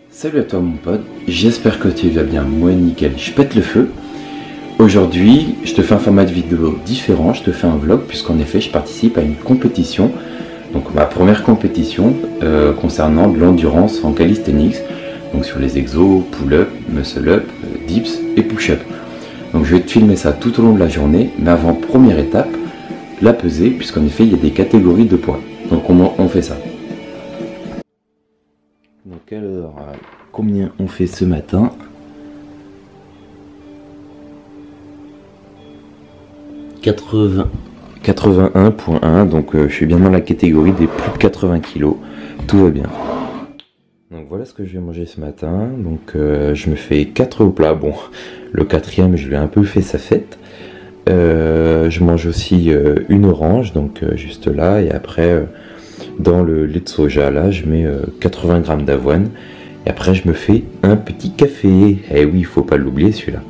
Salut à toi mon pote, j'espère que tu vas bien, moi nickel, je pète le feu. Aujourd'hui, je te fais un format de vidéo différent, je te fais un vlog puisqu'en effet je participe à une compétition. Donc ma première compétition concernant de l'endurance en calisthenics. Donc sur les exos, pull-up, muscle-up, dips et push-up. Donc je vais te filmer ça tout au long de la journée, mais avant première étape, la pesée, puisqu'en effet il y a des catégories de poids. Donc on fait ça. Donc alors, combien on fait ce matin? 81.1, donc je suis bien dans la catégorie des plus de 80 kg, tout va bien. Donc voilà ce que je vais manger ce matin, donc je me fais 4 au plat, bon, le quatrième je lui ai un peu fait sa fête. Je mange aussi une orange, donc juste là, et après dans le lait de soja, là je mets 80 g d'avoine, et après je me fais un petit café, eh oui, il faut pas l'oublier celui-là.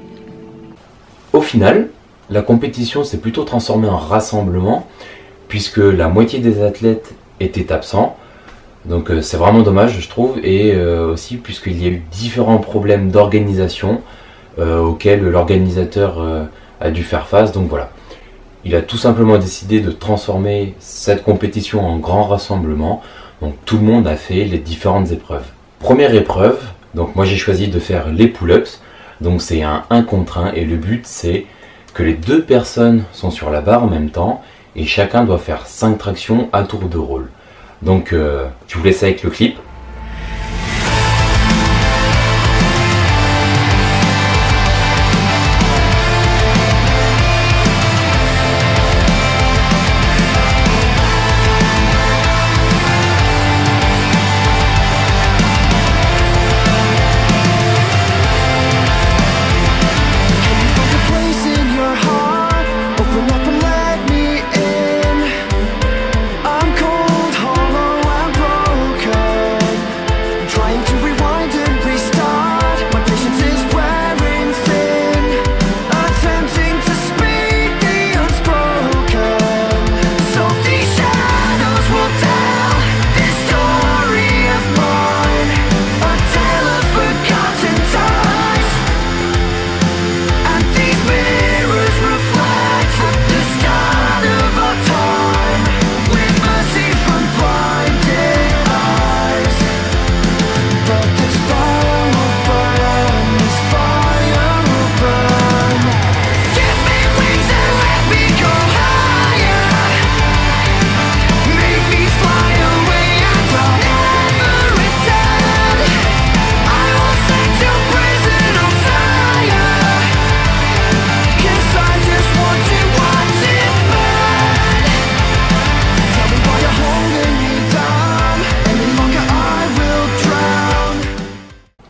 Au final, la compétition s'est plutôt transformée en rassemblement, puisque la moitié des athlètes étaient absents. Donc c'est vraiment dommage je trouve, et aussi puisqu'il y a eu différents problèmes d'organisation auxquels l'organisateur a dû faire face. Donc voilà, il a tout simplement décidé de transformer cette compétition en grand rassemblement. Donc tout le monde a fait les différentes épreuves. Première épreuve, donc moi j'ai choisi de faire les pull-ups. Donc c'est un 1 contre 1 et le but c'est que les deux personnes sont sur la barre en même temps et chacun doit faire 5 tractions à tour de rôle. Donc je vous laisse avec le clip.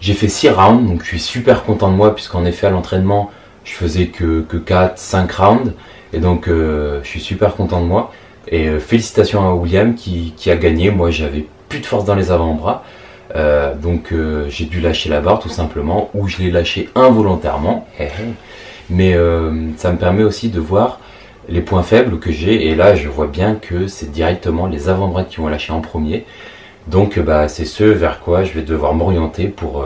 J'ai fait 6 rounds, donc je suis super content de moi puisqu'en effet à l'entraînement je faisais que 4-5 rounds et donc je suis super content de moi et félicitations à William qui a gagné. Moi j'avais plus de force dans les avant-bras, donc j'ai dû lâcher la barre tout simplement, ou je l'ai lâché involontairement, mais ça me permet aussi de voir les points faibles que j'ai, et là je vois bien que c'est directement les avant-bras qui vont lâcher en premier. Donc c'est ce vers quoi je vais devoir m'orienter pour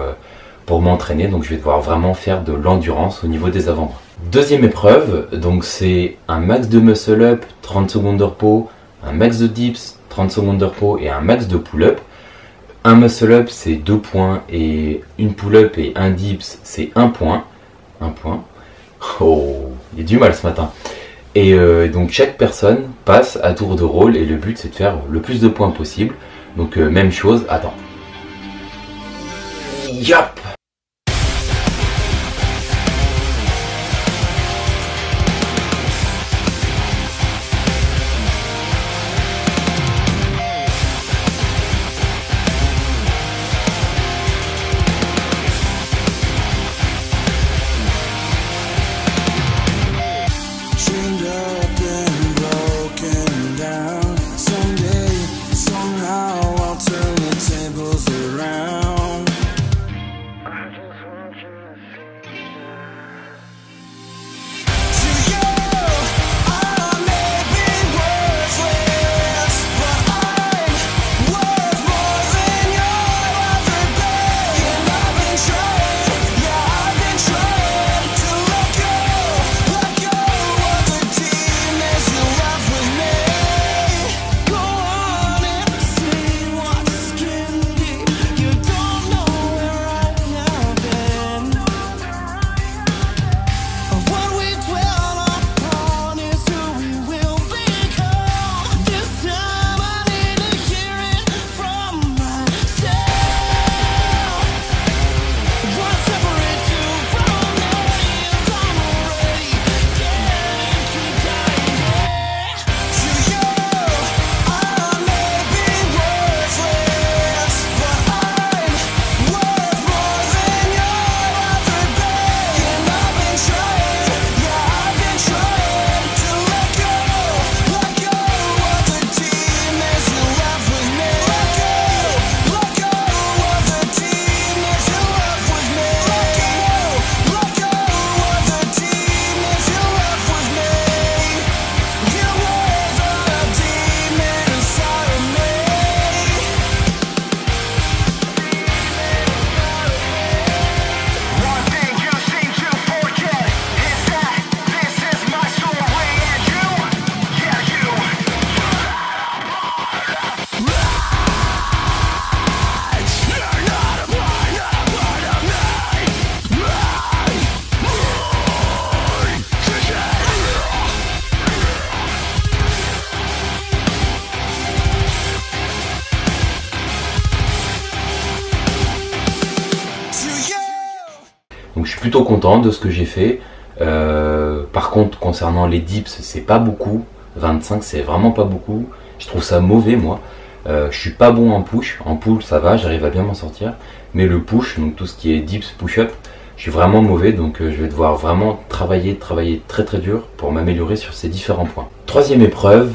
m'entraîner. Donc je vais devoir vraiment faire de l'endurance au niveau des avant-bras. Deuxième épreuve, donc c'est un max de muscle up, 30 secondes de repos, un max de dips, 30 secondes de repos et un max de pull-up. Un muscle up c'est 2 points et une pull-up et un dips c'est 1 point. 1 point. Oh, il y a du mal ce matin. Et donc chaque personne passe à tour de rôle et le but c'est de faire le plus de points possible. Donc même chose, attends. Yap! plutôt content de ce que j'ai fait. Par contre, concernant les dips, c'est pas beaucoup. 25, c'est vraiment pas beaucoup. Je trouve ça mauvais, moi. Je suis pas bon en push. En pull, ça va, j'arrive à bien m'en sortir. Mais le push, donc tout ce qui est dips, push-up, je suis vraiment mauvais. Donc je vais devoir vraiment travailler très très dur pour m'améliorer sur ces différents points. Troisième épreuve,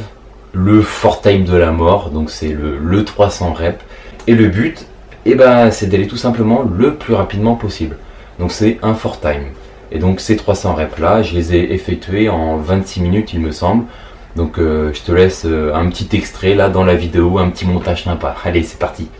le fort time de la mort. Donc c'est le 300 reps. Et le but, c'est d'aller tout simplement le plus rapidement possible. Donc c'est un fort time. Et donc ces 300 reps là, je les ai effectués en 26 minutes il me semble. Donc je te laisse un petit extrait là dans la vidéo, un petit montage sympa. Allez, c'est parti.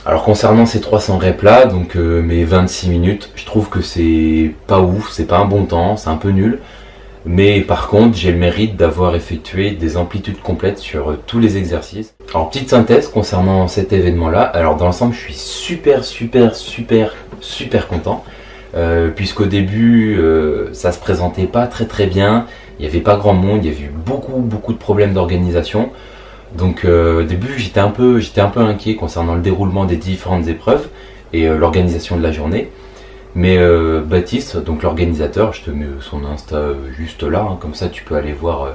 Alors concernant ces 300 reps là, donc mes 26 minutes, je trouve que c'est pas ouf, c'est pas un bon temps, c'est un peu nul. Mais par contre, j'ai le mérite d'avoir effectué des amplitudes complètes sur tous les exercices. Alors petite synthèse concernant cet événement là, alors dans l'ensemble je suis super content. Puisqu'au début ça se présentait pas très bien, il n'y avait pas grand monde, il y avait eu beaucoup de problèmes d'organisation. Donc au début j'étais un peu inquiet concernant le déroulement des différentes épreuves et l'organisation de la journée. Mais Baptiste, donc l'organisateur, je te mets son Insta juste là, hein, comme ça tu peux aller voir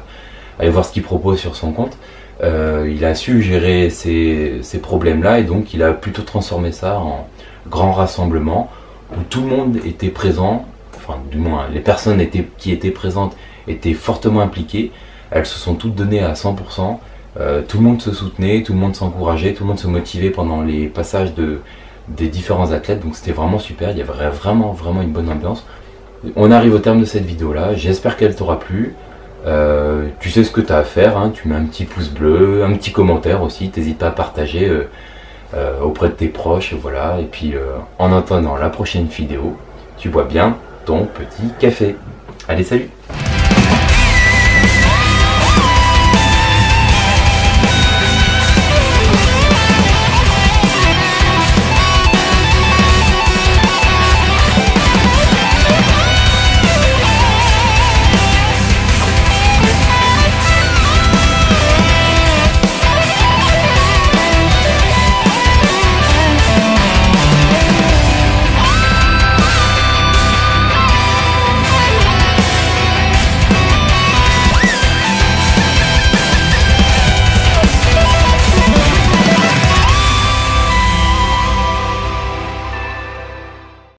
ce qu'il propose sur son compte. Il a su gérer ces problèmes là et donc il a plutôt transformé ça en grand rassemblement où tout le monde était présent, enfin du moins les personnes qui étaient présentes étaient fortement impliquées, elles se sont toutes données à 100%. Tout le monde se soutenait, tout le monde s'encourageait, tout le monde se motivait pendant les passages des différents athlètes, donc c'était vraiment super, il y avait vraiment une bonne ambiance. On arrive au terme de cette vidéo là, j'espère qu'elle t'aura plu. Tu sais ce que tu as à faire, hein, tu mets un petit pouce bleu, un petit commentaire aussi, t'hésites pas à partager auprès de tes proches, voilà. Et puis en attendant la prochaine vidéo, tu bois bien ton petit café. Allez, salut!